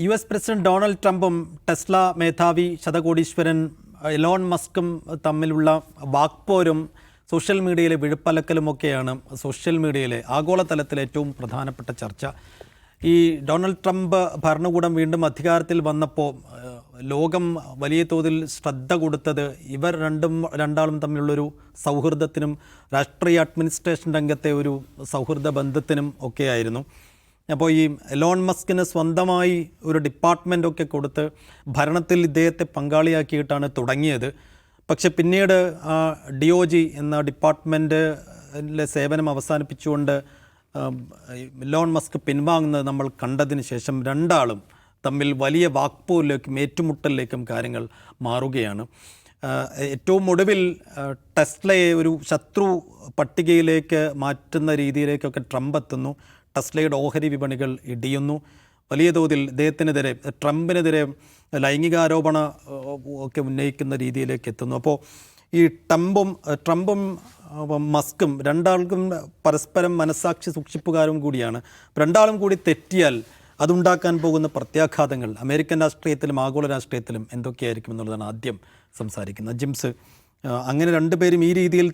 US president Donald ട്രംപും Tesla മേധാവി ശതകോടീശ്വരൻ Elon മസ്കും തമ്മിലുള്ള വാക്പോരും സോഷ്യൽ മീഡിയയിലെ വിഴുപ്പലക്കലുമൊക്കെയാണ് സോഷ്യൽ മീഡിയയിലെ ആഗോളതലത്തിലെ ഏറ്റവും പ്രധാനപ്പെട്ട ചർച്ച. ഈ ഡൊണാൾഡ് ട്രംപ് ഭരണകൂടം വീണ്ടും അധികാരത്തിൽ വന്നപ്പോൾ ലോകം വലിയ തോതിൽ ശ്രദ്ധ കൊടുത്തത് ഇവർ രണ്ടാളും തമ്മിലുള്ളൊരു സൗഹൃദത്തിനും രാഷ്ട്രീയ അഡ്മിനിസ്ട്രേഷൻ രംഗത്തെ ഒരു സൗഹൃദ ബന്ധത്തിനും ഒക്കെയായിരുന്നു. അപ്പോൾ ഈ എലോൺ മസ്കിന് സ്വന്തമായി ഒരു ഡിപ്പാർട്ട്മെൻറ്റൊക്കെ കൊടുത്ത് ഭരണത്തിൽ ഇദ്ദേഹത്തെ പങ്കാളിയാക്കിയിട്ടാണ് തുടങ്ങിയത്. പക്ഷെ പിന്നീട് DOG എന്ന ഡിപ്പാർട്ട്മെൻറ്റിലെ സേവനം അവസാനിപ്പിച്ചുകൊണ്ട് എലോൺ മസ്ക് പിൻവാങ്ങുന്നത് നമ്മൾ കണ്ടതിന് ശേഷം രണ്ടാളും തമ്മിൽ വലിയ വാക്പോരിലേക്കും ഏറ്റുമുട്ടലിലേക്കും കാര്യങ്ങൾ മാറുകയാണ്. ഏറ്റവും ഒടുവിൽ ടെസ്ലയെ ഒരു ശത്രു പട്ടികയിലേക്ക് മാറ്റുന്ന രീതിയിലേക്കൊക്കെ ട്രംപ് എത്തുന്നു. ടെസ്ലയുടെ ഓഹരി വിപണികൾ ഇടിയുന്നു. വലിയ തോതിൽ ഇദ്ദേഹത്തിനെതിരെ ട്രംപിനെതിരെ ലൈംഗികാരോപണ ഒക്കെ ഉന്നയിക്കുന്ന രീതിയിലേക്ക് എത്തുന്നു. അപ്പോൾ ഈ ട്രംപും മസ്കും രണ്ടാൾക്കും പരസ്പരം മനസ്സാക്ഷി സൂക്ഷിപ്പുകാരും കൂടിയാണ്. രണ്ടാളും കൂടി തെറ്റിയാൽ അതുണ്ടാക്കാൻ പോകുന്ന പ്രത്യാഘാതങ്ങൾ അമേരിക്കൻ രാഷ്ട്രീയത്തിലും ആഗോള രാഷ്ട്രീയത്തിലും എന്തൊക്കെയായിരിക്കും എന്നുള്ളതാണ് ആദ്യം സംസാരിക്കുന്നത്. ജിംസ്, അങ്ങനെ രണ്ടുപേരും ഈ രീതിയിൽ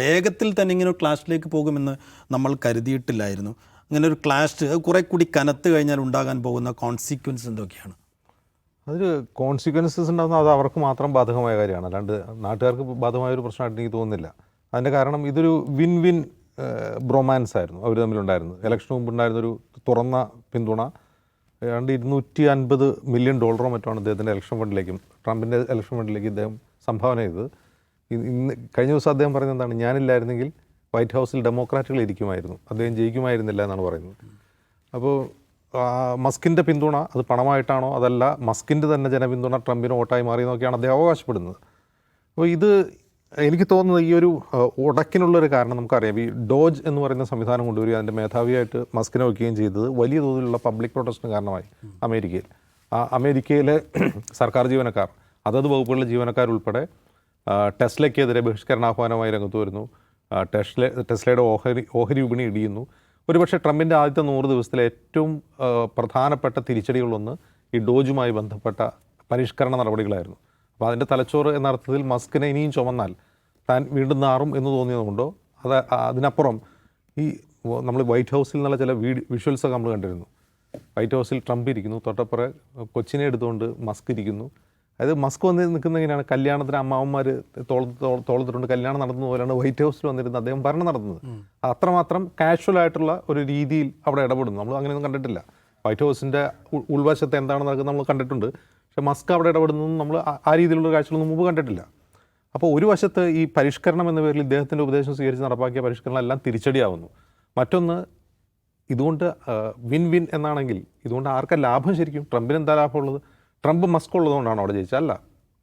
വേഗത്തിൽ തന്നെ ഇങ്ങനെ ഒരു ക്ലാഷിലേക്ക് പോകുമെന്ന് നമ്മൾ കരുതിയിട്ടില്ലായിരുന്നു. അങ്ങനെ ഒരു ക്ലാഷ് കുറെ കൂടി കനത്ത് കഴിഞ്ഞാൽ ഉണ്ടാകാൻ പോകുന്ന കോൺസിക്വൻസ് എന്തൊക്കെയാണ്? അതൊരു കോൺസിക്വൻസസ് ഉണ്ടാകുന്നത് അത് അവർക്ക് മാത്രം ബാധകമായ കാര്യമാണ്, അല്ലാണ്ട് നാട്ടുകാർക്ക് ബാധകമായ ഒരു പ്രശ്നമായിട്ട് എനിക്ക് തോന്നുന്നില്ല. അതിൻ്റെ കാരണം ഇതൊരു വിൻ വിൻ ബ്രൊമാൻസ് ആയിരുന്നു അവർ തമ്മിലുണ്ടായിരുന്നത്. ഇലക്ഷന് മുമ്പ് ഉണ്ടായിരുന്നൊരു തുറന്ന പിന്തുണ. ഏതാണ്ട് $250 മില്യൺ മറ്റുമാണ് അദ്ദേഹത്തിൻ്റെ ഇലക്ഷൻ ഫണ്ടിലേക്കും ട്രംപിൻ്റെ ഇലക്ഷൻ ഫണ്ടിലേക്ക് ഇദ്ദേഹം സംഭാവന ചെയ്തത്. കഴിഞ്ഞ ദിവസം അദ്ദേഹം പറയുന്നത് എന്താണ്, ഞാനില്ലായിരുന്നെങ്കിൽ വൈറ്റ് ഹൗസിൽ ഡെമോക്രാറ്റുകൾ ഇരിക്കുമായിരുന്നു, അദ്ദേഹം ജയിക്കുമായിരുന്നില്ല എന്നാണ് പറയുന്നത്. അപ്പോൾ മസ്കിൻ്റെ പിന്തുണ അത് പണമായിട്ടാണോ അതല്ല മസ്കിൻ്റെ തന്നെ ജനപിന്തുണ ട്രംപിന് വോട്ടായി മാറിയെന്നൊക്കെയാണ് അദ്ദേഹം അവകാശപ്പെടുന്നത്. അപ്പോൾ ഇത് എനിക്ക് തോന്നുന്നത് ഈ ഒരു ഉടക്കിനുള്ളൊരു കാരണം നമുക്കറിയാം. ഈ ഡോജ് എന്ന് പറയുന്ന സംവിധാനം കൊണ്ടുവരിക, അതിൻ്റെ മേധാവിയായിട്ട് മസ്കിനെ വയ്ക്കുകയും ചെയ്തത് വലിയ തോതിലുള്ള പബ്ലിക് പ്രൊട്ടസ്റ്റിന് കാരണമായി അമേരിക്കയിൽ. അമേരിക്കയിലെ സർക്കാർ ജീവനക്കാർ, അതത് വകുപ്പുകളിലെ ജീവനക്കാരുൾപ്പെടെ ടെസ്ലയ്ക്കെതിരെ ബഹിഷ്കരണാഹ്വാനമായി രംഗത്ത് വരുന്നു. ടെസ്ലയുടെ ഓഹരി വിപണി ഇടിയുന്നു. ഒരുപക്ഷെ ട്രംപിൻ്റെ ആദ്യത്തെ 100 ദിവസത്തിലെ ഏറ്റവും പ്രധാനപ്പെട്ട തിരിച്ചടികളൊന്ന് ഈ ഡോജുമായി ബന്ധപ്പെട്ട പരിഷ്കരണ നടപടികളായിരുന്നു. അപ്പോൾ അതിൻ്റെ തലച്ചോറ് എന്ന അർത്ഥത്തിൽ മസ്കിനെ ഇനിയും ചുമന്നാൽ താൻ വീണ്ടും നാറും എന്ന് തോന്നിയതുകൊണ്ടോ അതിനപ്പുറം ഈ നമ്മൾ വൈറ്റ് ഹൗസിൽ നിന്നുള്ള ചില വിഷ്വൽസൊക്കെ നമ്മൾ കണ്ടിരുന്നു. വൈറ്റ് ഹൗസിൽ ട്രംപ് ഇരിക്കുന്നു, തൊട്ടപ്പുറം കൊച്ചിനെ എടുത്തുകൊണ്ട് മസ്ക് ഇരിക്കുന്നു. അതായത് മസ്ക് വന്ന് നിൽക്കുന്ന എങ്ങനെയാണ്, കല്യാണത്തിന് അമ്മാവന്മാർ തോളത്തിട്ടുണ്ട് കല്യാണം നടന്നത് പോലെയാണ് വൈറ്റ് ഹൗസിൽ വന്നിരുന്നത് അദ്ദേഹം ഭരണം നടത്തുന്നത്. അത്രമാത്രം കാഷ്വൽ ആയിട്ടുള്ള ഒരു രീതിയിൽ അവിടെ ഇടപെടുന്നു. നമ്മൾ അങ്ങനെയൊന്നും കണ്ടിട്ടില്ല. വൈറ്റ് ഹൗസിൻ്റെ ഉൾവശത്ത് എന്താണ് നടക്കുന്നത് നമ്മൾ കണ്ടിട്ടുണ്ട്. പക്ഷേ മസ്ക് അവിടെ ഇടപെടുന്നതും നമ്മൾ ആ രീതിയിലുള്ള കാഴ്ചകളൊന്നും മുമ്പ് കണ്ടിട്ടില്ല. അപ്പോൾ ഒരു വശത്ത് ഈ പരിഷ്കരണം എന്ന പേരിൽ ഇദ്ദേഹത്തിൻ്റെ ഉപദേശം സ്വീകരിച്ച് നടപ്പാക്കിയ പരിഷ്കരണം എല്ലാം തിരിച്ചടിയാവുന്നു. മറ്റൊന്ന്, ഇതുകൊണ്ട് വിൻ വിൻ എന്നാണെങ്കിൽ ഇതുകൊണ്ട് ആർക്കാ ലാഭം? ശരിക്കും ട്രംപിന് എന്താ ലാഭമുള്ളത്? ട്രംപ് മസ്ക് ഉള്ളതുകൊണ്ടാണ് അവിടെ ജയിച്ചത്? അല്ല,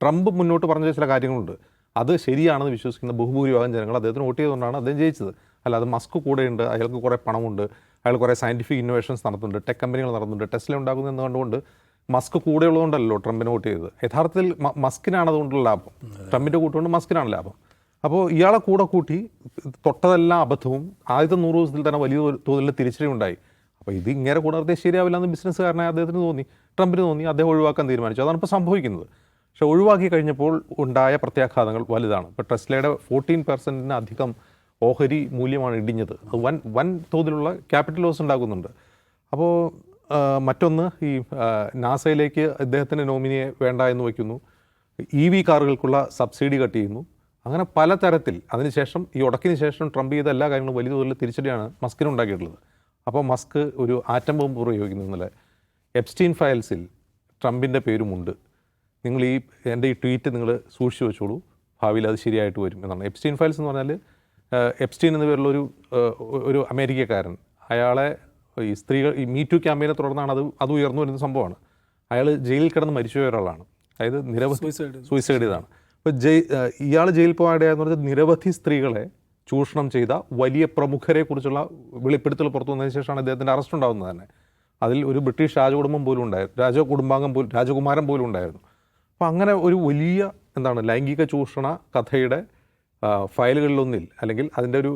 ട്രംപ് മുന്നോട്ട് പറഞ്ഞ ചില കാര്യങ്ങളുണ്ട്, അത് ശരിയാണെന്ന് വിശ്വസിക്കുന്ന ബഹുഭൂരിഭാഗം ജനങ്ങൾ അദ്ദേഹത്തിന് വോട്ട് ചെയ്തുകൊണ്ടാണ് അദ്ദേഹം ജയിച്ചത്. അല്ല, അത് മസ്ക് കൂടെയുണ്ട്, അയാൾക്ക് കുറേ പണമുണ്ട്, അയാൾ കുറേ സയൻറ്റിഫിക് ഇന്നോവേഷൻസ് നടത്തുന്നുണ്ട്, ടെക് കമ്പനികൾ നടത്തുന്നുണ്ട്, ടെസ്ല ഉണ്ടാക്കുന്നു എന്ന് കണ്ടുകൊണ്ട് മസ്ക് കൂടെ ഉള്ളതുകൊണ്ടല്ലോ ട്രംപിന് വോട്ട് ചെയ്തത്. യഥാർത്ഥത്തിൽ മസ്കിനാണ് അതുകൊണ്ടുള്ള ലാഭം, ട്രംപിൻ്റെ കൂട്ടുകൊണ്ട് മസ്കിനാണ് ലാഭം. അപ്പോൾ ഇയാളെ കൂടെ കൂട്ടി തൊട്ടതെല്ലാം അബദ്ധവും ആദ്യത്തെ 100 ദിവസത്തിൽ തന്നെ വലിയ തോതിൽ തിരിച്ചടി ഉണ്ടായി. അപ്പോൾ ഇത് ഇങ്ങനെ കൂടാതെ ശരിയാവില്ല എന്ന് ബിസിനസ്സുകാരനായ അദ്ദേഹത്തിന് തോന്നി, ട്രംപിന് തോന്നി, അദ്ദേഹം ഒഴിവാക്കാൻ തീരുമാനിച്ചു. അതാണ് ഇപ്പോൾ സംഭവിക്കുന്നത്. പക്ഷേ ഒഴിവാക്കി കഴിഞ്ഞപ്പോൾ ഉണ്ടായ പ്രത്യാഘാതങ്ങൾ വലുതാണ്. ഇപ്പോൾ ടെസ്ലയുടെ 14% അധികം ഓഹരി മൂല്യമാണ് ഇടിഞ്ഞത്. അത് വൻ തോതിലുള്ള ക്യാപിറ്റൽ ലോസ് ഉണ്ടാക്കുന്നുണ്ട്. അപ്പോൾ മറ്റൊന്ന്, ഈ നാസയിലേക്ക് അദ്ദേഹത്തിൻ്റെ നോമിനിയെ വേണ്ട എന്ന് വയ്ക്കുന്നു. EV കാറുകൾക്കുള്ള സബ്സിഡി കട്ട് ചെയ്യുന്നു. അങ്ങനെ പലതരത്തിൽ അതിനുശേഷം ഈ ഉടക്കിന് ശേഷം ട്രംപ് ചെയ്ത എല്ലാ കാര്യങ്ങളും വലിയ തോതിൽ തിരിച്ചടിയാണ് മസ്കിന് ഉണ്ടാക്കിയിട്ടുള്ളത്. അപ്പോൾ മസ്ക് ഒരു ആറ്റം ബോംബ് പ്രയോഗിക്കുന്നു. ഇന്നലെ എപ്സ്റ്റീൻ ഫയൽസിൽ ട്രംപിൻ്റെ പേരുമുണ്ട്. നിങ്ങൾ എൻ്റെ ഈ ട്വീറ്റ് നിങ്ങൾ സൂക്ഷിച്ചു വെച്ചോളൂ, ഭാവിയിൽ അത് ശരിയായിട്ട് വരും എന്നാണ്. എപ്സ്റ്റീൻ ഫയൽസ് എന്ന് പറഞ്ഞാൽ എപ്സ്റ്റീൻ എന്ന പേരുള്ള ഒരു അമേരിക്കക്കാരൻ, അയാളെ ഈ സ്ത്രീകൾ ഈ മീ ടു ക്യാമ്പയിനെ തുടർന്നാണ് അത് ഉയർന്നു വരുന്ന സംഭവമാണ്. അയാൾ ജയിലിൽ കിടന്ന് മരിച്ചുപോയ ഒരാളാണ്. അതായത് നിരവധി സൂയിസൈഡ് ചെയ്താണ്. അപ്പോൾ ഇയാൾ ജയിലിൽ പോകാനിടയായെന്ന് പറഞ്ഞാൽ നിരവധി സ്ത്രീകളെ ചൂഷണം ചെയ്ത വലിയ പ്രമുഖരെക്കുറിച്ചുള്ള വെളിപ്പെടുത്തൽ പുറത്തു വന്നതിന് ശേഷമാണ് അദ്ദേഹത്തിൻ്റെ അറസ്റ്റ് ഉണ്ടാകുന്നത് തന്നെ. അതിൽ ഒരു ബ്രിട്ടീഷ് രാജകുടുംബം പോലും ഉണ്ടായിരുന്നു, രാജകുമാരൻ പോലും ഉണ്ടായിരുന്നു. അപ്പോൾ അങ്ങനെ ഒരു വലിയ ലൈംഗിക ചൂഷണ കഥയുടെ ഫയലുകളിലൊന്നിൽ അല്ലെങ്കിൽ അതിൻ്റെ ഒരു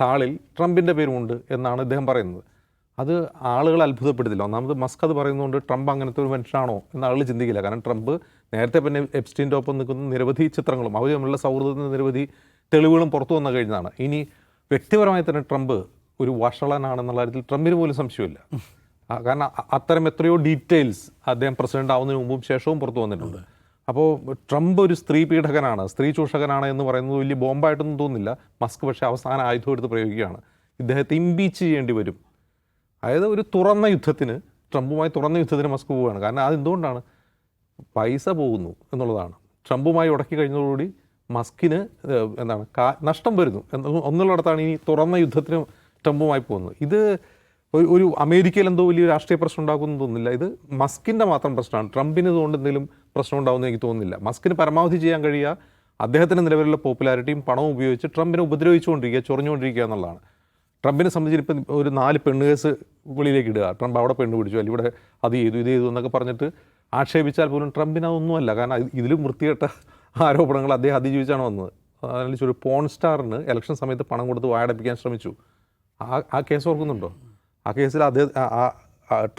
താളിൽ ട്രംപിൻ്റെ പേരുമുണ്ട് എന്നാണ് ഇദ്ദേഹം പറയുന്നത്. അത് ആളുകൾ അത്ഭുതപ്പെടുത്തില്ല. ഒന്നാമത് മസ്ക് അത് പറയുന്നതുകൊണ്ട് ട്രംപ് അങ്ങനത്തെ ഒരു മനുഷ്യനാണോ എന്ന് ആളുകൾ ചിന്തിക്കില്ല. കാരണം ട്രംപ് നേരത്തെ പിന്നെ എപ്സ്റ്റീൻ്റെ ഒപ്പം നിൽക്കുന്ന നിരവധി ചിത്രങ്ങളും അവർ തമ്മിലുള്ള സൗഹൃദത്തിന് നിരവധി തെളിവുകളും പുറത്തു വന്നു കഴിഞ്ഞതാണ്. ഇനി വ്യക്തിപരമായി തന്നെ ട്രംപ് ഒരു വഷളനാണെന്നുള്ള കാര്യത്തിൽ ട്രംപിന് പോലും സംശയമില്ല. കാരണം അത്തരം എത്രയോ ഡീറ്റെയിൽസ് അദ്ദേഹം പ്രസിഡന്റ് ആവുന്നതിന് മുമ്പും ശേഷവും പുറത്തു വന്നിട്ടുണ്ട്. അപ്പോൾ ട്രംപ് ഒരു സ്ത്രീ പീഡകനാണ്, സ്ത്രീ ചൂഷകനാണ് എന്ന് പറയുന്നത് വലിയ ബോംബായിട്ടൊന്നും തോന്നുന്നില്ല. മസ്ക് പക്ഷേ അവസാന ആയുധം എടുത്ത് പ്രയോഗിക്കുകയാണ്. ഇദ്ദേഹത്തെ ഇംപീച്ച് ചെയ്യേണ്ടി വരും. അതായത് ഒരു തുറന്ന യുദ്ധത്തിന്, ട്രംപുമായി തുറന്ന യുദ്ധത്തിന് മസ്ക് പോവുകയാണ്. കാരണം അതെന്തുകൊണ്ടാണ്? പൈസ പോകുന്നു എന്നുള്ളതാണ്. ട്രംപുമായി ഉടക്കി കഴിഞ്ഞതോടുകൂടി മസ്കിന് എന്താണ് നഷ്ടം വരുന്നു എന്നുള്ളിടത്താണ് ഇനി തുറന്ന യുദ്ധത്തിന് ട്രംപുമായി പോകുന്നത്. ഇത് ഒരു അമേരിക്കയിൽ എന്തോ വലിയ രാഷ്ട്രീയ പ്രശ്നം ഉണ്ടാക്കുമെന്ന് തോന്നുന്നില്ല. ഇത് മസ്കിൻ്റെ മാത്രം പ്രശ്നമാണ്. ട്രംപിന് ഇതുകൊണ്ട് എന്തെങ്കിലും പ്രശ്നം ഉണ്ടാകുമെന്ന് എനിക്ക് തോന്നുന്നില്ല. മസ്കിന് പരമാവധി ചെയ്യാൻ കഴിയുക അദ്ദേഹത്തിൻ്റെ നിലവിലുള്ള പോപ്പുലാരിറ്റിയും പണവും ഉപയോഗിച്ച് ട്രംപിനെ ഉപദ്രവിച്ചുകൊണ്ടിരിക്കുക, ചൊറിഞ്ഞുകൊണ്ടിരിക്കുക എന്നുള്ളതാണ്. ട്രംപിനെ സംബന്ധിച്ച് ഇപ്പം ഒരു 4 പെണ്ണ് കേസ് വെളിയിലേക്ക് ഇടുക, ട്രംപ് അവിടെ പെണ്ണ് പിടിച്ചു, അല്ലെങ്കിൽ ഇവിടെ അത് ചെയ്തു ഇത് ചെയ്തു എന്നൊക്കെ പറഞ്ഞിട്ട് ആക്ഷേപിച്ചാൽ പോലും ട്രംപിന് അതൊന്നുമല്ല. കാരണം ഇതിലും വൃത്തികെട്ട ആരോപണങ്ങൾ അദ്ദേഹം അതിജീവിച്ചാണ് വന്നത്. അതിൽ ഒരു പോൺ സ്റ്റാറിന് ഇലക്ഷൻ സമയത്ത് പണം കൊടുത്ത് വായടപ്പിക്കാൻ ശ്രമിച്ചു. ആ കേസ് ഓർക്കുന്നുണ്ടോ? ആ കേസിൽ അദ്ദേഹം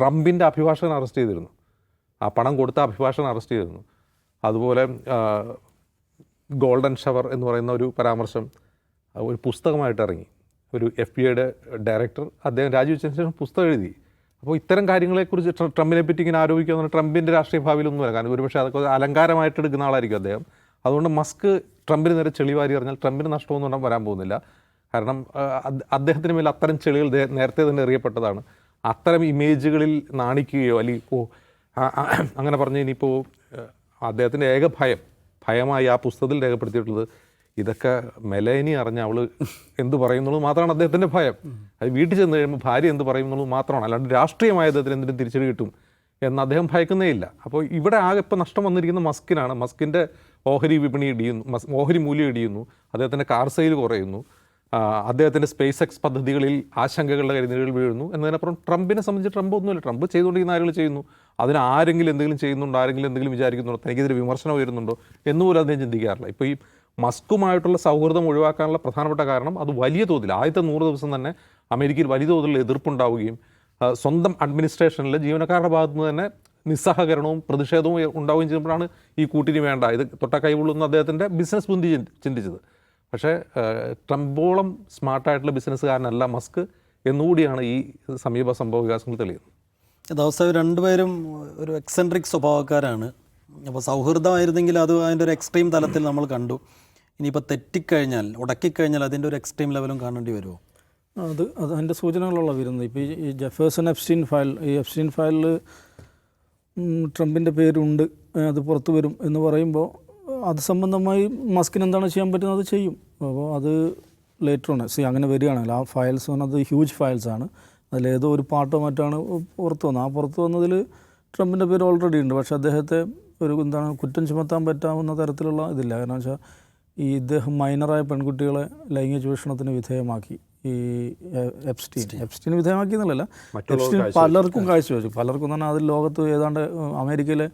ട്രംപിൻ്റെ അഭിഭാഷകൻ അറസ്റ്റ് ചെയ്തിരുന്നു. ആ പണം കൊടുത്ത അഭിഭാഷകൻ അറസ്റ്റ് ചെയ്തിരുന്നു. അതുപോലെ ഗോൾഡൻ ഷവർ എന്ന് പറയുന്ന ഒരു പരാമർശം ഒരു പുസ്തകമായിട്ട് ഇറങ്ങി. ഒരു FBI ഡയറക്ടർ അദ്ദേഹം രാജിവെച്ചതിന് ശേഷം പുസ്തകം എഴുതി. അപ്പോൾ ഇത്തരം കാര്യങ്ങളെക്കുറിച്ച് ട്രംപിനെ പറ്റി ഇങ്ങനെ ആരോപിക്കുക എന്ന് ട്രംപിൻ്റെ രാഷ്ട്രീയ ഭാവിയിലൊന്നുമല്ല. കാരണം ഒരുപക്ഷെ അതൊക്കെ അലങ്കാരമായിട്ട് എടുക്കുന്ന ആളായിരിക്കും അദ്ദേഹം. അതുകൊണ്ട് മസ്ക് ട്രംപിന് നേരെ ചെളിവാരി പറഞ്ഞാൽ ട്രംപിന് നഷ്ടമൊന്നും വരാൻ പോകുന്നില്ല. കാരണം അദ്ദേഹത്തിന് മേൽ അത്തരം ചെളികൾ നേരത്തെ തന്നെ എറിയപ്പെട്ടതാണ്. അത്തരം ഇമേജുകളിൽ നാണിക്കുകയോ അല്ലെങ്കിൽ ഇപ്പോൾ അങ്ങനെ പറഞ്ഞ് ഇനിയിപ്പോൾ അദ്ദേഹത്തിൻ്റെ ഏക ഭയമായി ആ പുസ്തകത്തിൽ രേഖപ്പെടുത്തിയിട്ടുള്ളത് ഇതൊക്കെ മെലേനി അറിഞ്ഞ അവൾ എന്ത് പറയുന്നുള്ളത് മാത്രമാണ് അദ്ദേഹത്തിൻ്റെ ഭയം. അത് വീട്ടിൽ ചെന്ന് കഴിയുമ്പോൾ ഭാര്യ എന്ത് പറയുന്നുള്ളത് മാത്രമാണ്. അല്ലാണ്ട് രാഷ്ട്രീയമായ അദ്ദേഹത്തിന് എന്തിനും തിരിച്ചടി കിട്ടും എന്ന് അദ്ദേഹം ഭയക്കുന്നേ ഇല്ല. അപ്പോൾ ഇവിടെ ആകെ ഇപ്പോൾ നഷ്ടം വന്നിരിക്കുന്ന മസ്കിനാണ്. മസ്കിൻ്റെ ഓഹരി വിപണി ഇടിയുന്നു, ഓഹരി മൂല്യം ഇടിയുന്നു, അദ്ദേഹത്തിൻ്റെ കാർ സെയിൽ കുറയുന്നു, അദ്ദേഹത്തിൻ്റെ സ്പേസ് എക്സ് പദ്ധതികളിൽ ആശങ്കകളുടെ കരുതലുകൾ വീഴുന്നു. എന്നതിനപ്പുറം ട്രംപിനെ സംബന്ധിച്ച് ട്രംപ് ഒന്നുമില്ല. ട്രംപ് ചെയ്തുകൊണ്ടിരിക്കുന്ന കാര്യങ്ങൾ ചെയ്യുന്നു. അതിന് ആരെങ്കിലും എന്തെങ്കിലും ചെയ്യുന്നുണ്ടോ, ആരെങ്കിലും എന്തെങ്കിലും വിചാരിക്കുന്നുണ്ടോ, തനിക്കെതിരെ വിമർശനം വരുന്നുണ്ടോ എന്നുപോലും അദ്ദേഹം ചിന്തിക്കാറില്ല. ഇപ്പോൾ ഈ മസ്കുമായിട്ടുള്ള സൗഹൃദം ഒഴിവാക്കാനുള്ള പ്രധാനപ്പെട്ട കാരണം അത് വലിയ തോതിൽ ആദ്യത്തെ 100 ദിവസം തന്നെ അമേരിക്കയിൽ വലിയ തോതിലുള്ള എതിർപ്പുണ്ടാവുകയും സ്വന്തം അഡ്മിനിസ്ട്രേഷനിലെ ജീവനക്കാരുടെ ഭാഗത്തു നിന്ന് തന്നെ നിസ്സഹകരണവും പ്രതിഷേധവും ഉണ്ടാവുകയും ചെയ്യുമ്പോഴാണ് ഈ കൂട്ടിന് വേണ്ട ഇത് തൊട്ട കൈകൊള്ളുന്ന അദ്ദേഹത്തിൻ്റെ ബിസിനസ് ബുദ്ധി ചിന്തിച്ചത്. പക്ഷേ ട്രംപോളം സ്മാർട്ടായിട്ടുള്ള ബിസിനസ്സുകാരനല്ല മസ്ക് എന്നുകൂടിയാണ് ഈ സമീപ സംഭവ വികാസങ്ങൾ തെളിയുന്നത്. ദിവസം രണ്ടുപേരും ഒരു എക്സെൻട്രിക് സ്വഭാവക്കാരാണ്. അപ്പോൾ സൗഹൃദമായിരുന്നെങ്കിൽ അത് അതിൻ്റെ ഒരു എക്സ്ട്രീം തലത്തിൽ നമ്മൾ കണ്ടു. ഇനിയിപ്പോൾ തെറ്റിക്കഴിഞ്ഞാൽ, ഉടക്കിക്കഴിഞ്ഞാൽ അതിൻ്റെ ഒരു എക്സ്ട്രീം ലെവലും കാണേണ്ടി വരുമോ? അത് അതിൻ്റെ സൂചനകളുള്ള വരുന്നത്. ഇപ്പോൾ ഈ ജെഫേഴ്സൺ എപ്സ്റ്റീൻ ഫയൽ, ഈ എപ്സ്റ്റീൻ ഫയലിൽ ട്രംപിൻ്റെ പേരുണ്ട്, അത് പുറത്തു വരും എന്ന് പറയുമ്പോൾ അത് സംബന്ധമായി മസ്കിന് എന്താണ് ചെയ്യാൻ പറ്റുന്നത് അത് ചെയ്യും. അപ്പോൾ അത് ലേറ്റർ ആണ് അങ്ങനെ വരികയാണെങ്കിൽ ആ ഫയൽസ് പറഞ്ഞത് ഹ്യൂജ് ഫയൽസാണ്. അതിലേതോ ഒരു പാട്ടോ മറ്റാണ് പുറത്തു വന്നത്. ആ പുറത്തു വന്നതിൽ ട്രംപിൻ്റെ പേര് ഓൾറെഡി ഉണ്ട്. പക്ഷേ അദ്ദേഹത്തെ ഒരു കുറ്റം ചുമത്താൻ പറ്റാവുന്ന തരത്തിലുള്ള ഇതില്ല. കാരണം വെച്ചാൽ ഇദ്ദേഹം മൈനറായ പെൺകുട്ടികളെ ലൈംഗിക ചൂഷണത്തിന് വിധേയമാക്കി. ഈ എപ്സ്റ്റീന് വിധേയമാക്കി എന്നുള്ളതല്ല, എപ്സ്റ്റീൻ പലർക്കും കാഴ്ചവെച്ചു. പലർക്കും തന്നെ അതിൽ ലോകത്ത് ഏതാണ്ട് അമേരിക്കയിലെ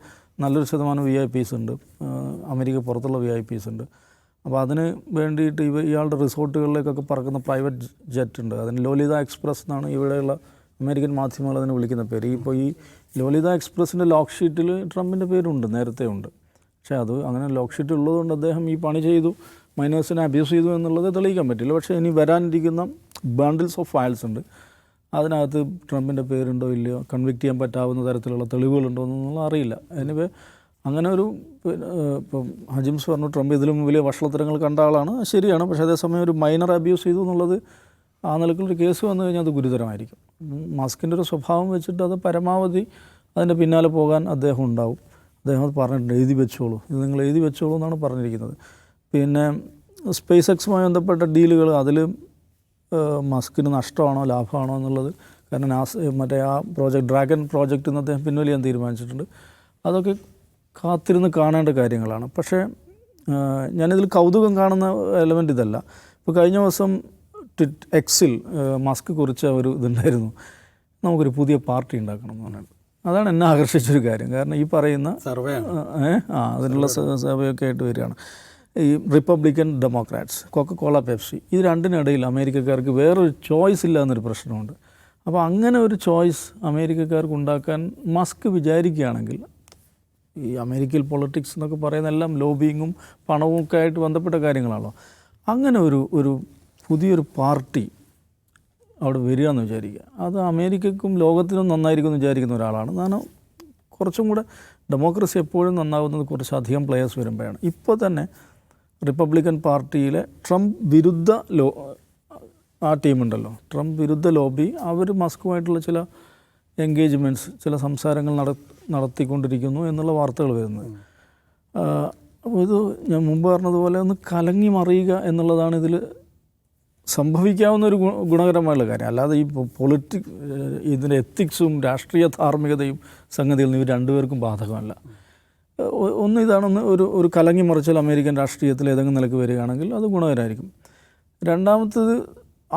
നല്ലൊരു ശതമാനം VIPs ഉണ്ട്, അമേരിക്ക പുറത്തുള്ള VIPs ഉണ്ട്. അപ്പോൾ അതിന് വേണ്ടിയിട്ട് ഇയാളുടെ റിസോർട്ടുകളിലേക്കൊക്കെ പറക്കുന്ന പ്രൈവറ്റ് ജെറ്റ് ഉണ്ട്. അതിന് ലോലിത എക്സ്പ്രസ് എന്നാണ് ഇവിടെയുള്ള അമേരിക്കൻ മാധ്യമങ്ങൾ അതിന് വിളിക്കുന്ന പേര്. ഇപ്പോൾ ഈ ലോലിത എക്സ്പ്രസിൻ്റെ ലോക്ക് ഷീറ്റിൽ ട്രംപിൻ്റെ പേരുണ്ട്, നേരത്തെ ഉണ്ട്. പക്ഷേ അത് അങ്ങനെ ലോക്ക് ഷീറ്റ് ഉള്ളതുകൊണ്ട് അദ്ദേഹം ഈ പണി ചെയ്തു, മൈനേഴ്സിനെ അബ്യൂസ് ചെയ്തു എന്നുള്ളത് തെളിയിക്കാൻ പറ്റില്ല. പക്ഷേ ഇനി വരാനിരിക്കുന്ന ബണ്ടിൽസ് ഓഫ് ഫയൽസ് ഉണ്ട്, അതിനകത്ത് ട്രംപിൻ്റെ പേരുണ്ടോ ഇല്ലയോ, കൺവിക്റ്റ് ചെയ്യാൻ പറ്റാവുന്ന തരത്തിലുള്ള തെളിവുകളുണ്ടോ എന്നൊന്നും അറിയില്ല. എനിവേ അങ്ങനെ ഒരു ഇപ്പം ഹജിംസ് പറഞ്ഞു ട്രംപ് ഇതിലും വലിയ വഷളത്തരങ്ങൾ കണ്ട ആളാണ്, ശരിയാണ്. പക്ഷേ അതേസമയം ഒരു മൈനർ അബ്യൂസ് ചെയ്തു എന്നുള്ളത് ആ നിലക്കുള്ളൊരു കേസ് വന്നു കഴിഞ്ഞാൽ അത് ഗുരുതരമായിരിക്കും. മസ്കിൻ്റെ ഒരു സ്വഭാവം വെച്ചിട്ട് അത് പരമാവധി അതിൻ്റെ പിന്നാലെ പോകാൻ അദ്ദേഹം ഉണ്ടാവും. അദ്ദേഹം അത് പറഞ്ഞിട്ടുണ്ട്, എഴുതി വെച്ചോളൂ, ഇത് നിങ്ങൾ എഴുതി വെച്ചോളൂ എന്നാണ് പറഞ്ഞിരിക്കുന്നത്. പിന്നെ സ്പേസ് എക്സുമായി ബന്ധപ്പെട്ട ഡീലുകൾ അതിൽ മസ്കിന് നഷ്ടമാണോ ലാഭമാണോ എന്നുള്ളത്, കാരണം മറ്റേ ആ ഡ്രാഗൺ പ്രോജക്റ്റിൽ നിന്ന് അദ്ദേഹം പിൻവലിയാൻ തീരുമാനിച്ചിട്ടുണ്ട്. അതൊക്കെ കാത്തിരുന്ന് കാണേണ്ട കാര്യങ്ങളാണ്. പക്ഷേ ഞാനിതിൽ കൗതുകം കാണുന്ന എലമെൻ്റ് ഇതല്ല. ഇപ്പോൾ കഴിഞ്ഞ ദിവസം എക്സിൽ മസ്ക് കുറിച്ച ഒരു ഇതുണ്ടായിരുന്നു, നമുക്കൊരു പുതിയ പാർട്ടി ഉണ്ടാക്കണം എന്ന് പറഞ്ഞിട്ട്. അതാണ് എന്നെ ആകർഷിച്ചൊരു കാര്യം. കാരണം ഈ പറയുന്ന സർവേ അതിനുള്ള സർവേയൊക്കെ ആയിട്ട് വരികയാണ്. ഈ റിപ്പബ്ലിക്കൻ ഡെമോക്രാറ്റ്സ്, കൊക്കക്കോള, പെപ്സി, ഇത് രണ്ടിനിടയിൽ അമേരിക്കക്കാർക്ക് വേറൊരു ചോയ്സ് ഇല്ല എന്നൊരു പ്രശ്നമുണ്ട്. അപ്പോൾ അങ്ങനെ ഒരു ചോയ്സ് അമേരിക്കക്കാർക്ക് ഉണ്ടാക്കാൻ മസ്ക് വിചാരിക്കുകയാണെങ്കിൽ, ഈ അമേരിക്കൻ പൊളിറ്റിക്സ് എന്നൊക്കെ പറയുന്ന എല്ലാം ലോബിയിങ്ങും പണവും ഒക്കെ ആയിട്ട് ബന്ധപ്പെട്ട കാര്യങ്ങളാണല്ലോ, അങ്ങനെ ഒരു പുതിയൊരു പാർട്ടി അവിടെ വരിക എന്ന് വിചാരിക്കുക, അത് അമേരിക്കക്കും ലോകത്തിനും നന്നായിരിക്കും എന്ന് വിചാരിക്കുന്ന ഒരാളാണ്. കാരണം കുറച്ചും കൂടെ ഡെമോക്രസി എപ്പോഴും നന്നാവുന്നത് കുറച്ചധികം പ്ലെയേഴ്സ് വരുമ്പോഴാണ്. ഇപ്പോൾ തന്നെ റിപ്പബ്ലിക്കൻ പാർട്ടിയിലെ ട്രംപ് വിരുദ്ധ ആ ടീമുണ്ടല്ലോ, ട്രംപ് വിരുദ്ധ ലോബി, അവർ മസ്കുമായിട്ടുള്ള ചില എൻഗേജ്മെൻറ്റ്സ്, ചില സംസാരങ്ങൾ നടത്തിക്കൊണ്ടിരിക്കുന്നു എന്നുള്ള വാർത്തകൾ വരുന്നത്. അപ്പോൾ ഇത് ഞാൻ മുമ്പ് പറഞ്ഞതുപോലെ ഒന്ന് കലങ്ങി മറിയുക എന്നുള്ളതാണ് ഇതിൽ സംഭവിക്കാവുന്ന ഒരു ഗുണകരമായുള്ള കാര്യം. അല്ലാതെ ഈ ഇതിൻ്റെ എത്തിക്സും രാഷ്ട്രീയ ധാർമ്മികതയും സംഗതിയിൽ നിന്ന് ഇവർ രണ്ടുപേർക്കും ബാധകമല്ല. ഒന്ന് ഇതാണെന്ന് ഒരു കലങ്ങി മറിച്ചാൽ അമേരിക്കൻ രാഷ്ട്രീയത്തിൽ ഏതെങ്കിലും നിലക്ക് വരികയാണെങ്കിൽ അത് ഗുണകരമായിരിക്കും. രണ്ടാമത്തത്,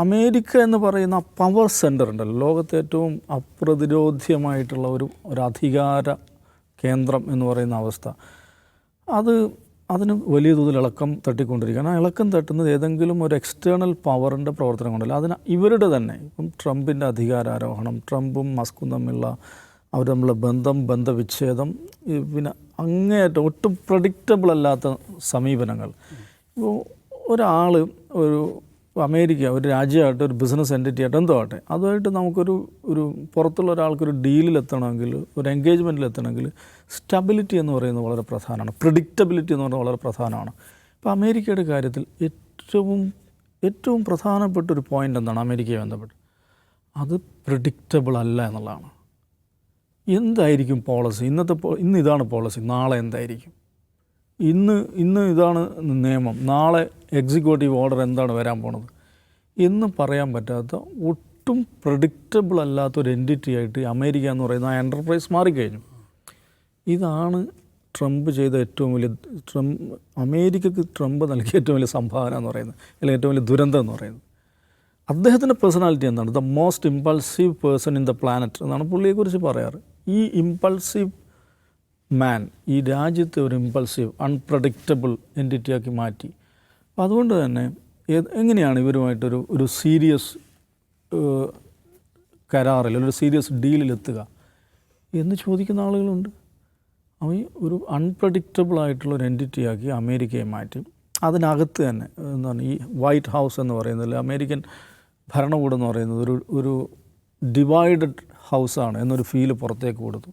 അമേരിക്ക എന്ന് പറയുന്ന പവർ സെൻറ്റർ ഉണ്ടല്ലോ, ലോകത്തെ ഏറ്റവും അപ്രതിരോധ്യമായിട്ടുള്ള ഒരു അധികാര കേന്ദ്രം എന്ന് പറയുന്ന അവസ്ഥ, അതിന് വലിയ തോതിൽ ഇളക്കം തട്ടിക്കൊണ്ടിരിക്കുകയാണ്. ആ ഇളക്കം തട്ടുന്നത് ഏതെങ്കിലും ഒരു എക്സ്റ്റേണൽ പവറിൻ്റെ പ്രവർത്തനം കൊണ്ടല്ല, അതിന് ഇവരുടെ തന്നെ, ഇപ്പം ട്രംപിൻ്റെ അധികാരാരോഹണം, ട്രംപും മസ്കും തമ്മിലുള്ള അവർ തമ്മിലുള്ള ബന്ധവിച്ഛേദം, പിന്നെ അങ്ങേയറ്റം ഒട്ടും പ്രഡിക്റ്റബിൾ അല്ലാത്ത സമീപനങ്ങൾ. ഇപ്പോൾ ഒരാൾ അമേരിക്ക ഒരു രാജ്യമായിട്ട്, ഒരു ബിസിനസ് എൻറ്റിറ്റി ആയിട്ട്, എന്തോ ആട്ടെ, അതുമായിട്ട് നമുക്കൊരു പുറത്തുള്ള ഒരാൾക്കൊരു ഡീലിലെത്തണമെങ്കിൽ, ഒരു എൻഗേജ്മെൻറ്റിലെത്തണമെങ്കിൽ സ്റ്റെബിലിറ്റി എന്ന് പറയുന്നത് വളരെ പ്രധാനമാണ്, പ്രിഡിക്റ്റബിലിറ്റി എന്ന് പറയുന്നത് വളരെ പ്രധാനമാണ്. ഇപ്പോൾ അമേരിക്കയുടെ കാര്യത്തിൽ ഏറ്റവും പ്രധാനപ്പെട്ട ഒരു പോയിൻ്റ് എന്താണ് അമേരിക്കയെ ബന്ധപ്പെട്ട്? അത് പ്രിഡിക്റ്റബിൾ അല്ല എന്നുള്ളതാണ്. എന്തായിരിക്കും പോളിസി? ഇന്ന് ഇതാണ് പോളിസി, നാളെ എന്തായിരിക്കും? ഇന്ന് ഇതാണ് നിയമം, നാളെ എക്സിക്യൂട്ടീവ് ഓർഡർ എന്താണ് വരാൻ പോണത് എന്ന് പറയാൻ പറ്റാത്ത, ഒട്ടും പ്രഡിക്റ്റബിൾ അല്ലാത്തൊരു എൻറ്റിറ്റി ആയിട്ട് അമേരിക്ക എന്ന് പറയുന്ന ആ എൻ്റർപ്രൈസ് മാറിക്കഴിഞ്ഞു. ഇതാണ് ട്രംപ് ചെയ്ത അമേരിക്കക്ക് ട്രംപ് നൽകിയ ഏറ്റവും വലിയ സംഭാവന എന്ന് പറയുന്നത്, അല്ലെങ്കിൽ ഏറ്റവും വലിയ ദുരന്തം എന്ന് പറയുന്നത്. അദ്ദേഹത്തിൻ്റെ പേഴ്സണാലിറ്റി എന്താണ്? The most impulsive person in the planet എന്നാണ് പുള്ളിയെക്കുറിച്ച് പറയാറ്. ഈ ഇമ്പൾസീവ് മാൻ ഈ രാജ്യത്തെ ഒരു ഇമ്പൾസീവ് അൺപ്രഡിക്റ്റബിൾ എൻറ്റിറ്റിയാക്കി മാറ്റി. അപ്പോൾ അതുകൊണ്ട് തന്നെ എങ്ങനെയാണ് ഇവരുമായിട്ടൊരു സീരിയസ് കരാറിൽ, ഒരു സീരിയസ് ഡീലിലെത്തുക എന്ന് ചോദിക്കുന്ന ആളുകളുണ്ട്. അവൻ ഒരു അൺപ്രഡിക്റ്റബിൾ ആയിട്ടുള്ള ഒരു എൻറ്റിറ്റിയാക്കി അമേരിക്കയെ മാറ്റി. അതിനകത്ത് തന്നെ എന്താണ് ഈ വൈറ്റ് ഹൗസ് എന്ന് പറയുന്നത്, അമേരിക്കൻ ഭരണകൂടം എന്ന് പറയുന്നത് ഒരു ഡിവൈഡഡ് ഹൗസാണ് എന്നൊരു ഫീല് പുറത്തേക്ക് കൊടുത്തു.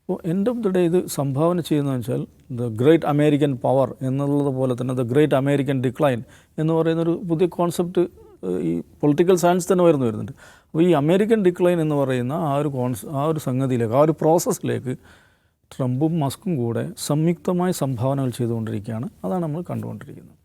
അപ്പോൾ എൻഡ് ഓഫ് ദി ഡേ ഇത് സംഭാവന ചെയ്യുന്നതെന്ന് വെച്ചാൽ ദ ഗ്രേറ്റ് അമേരിക്കൻ പവർ എന്നുള്ളത് പോലെ തന്നെ ദ ഗ്രേറ്റ് അമേരിക്കൻ ഡിക്ലൈൻ എന്ന് പറയുന്നൊരു പുതിയ കോൺസെപ്റ്റ് ഈ പൊളിറ്റിക്കൽ സയൻസ് തന്നെ വരുന്നുണ്ട്. അപ്പോൾ ഈ അമേരിക്കൻ ഡിക്ലൈൻ എന്ന് പറയുന്ന ആ ഒരു സംഗതിയിലേക്ക്, ആ ഒരു പ്രോസസ്സിലേക്ക് ട്രംപും മസ്കും കൂടെ സംയുക്തമായി സംഭാവനകൾ ചെയ്തുകൊണ്ടിരിക്കുകയാണ്. അതാണ് നമ്മൾ കണ്ടുകൊണ്ടിരിക്കുന്നത്.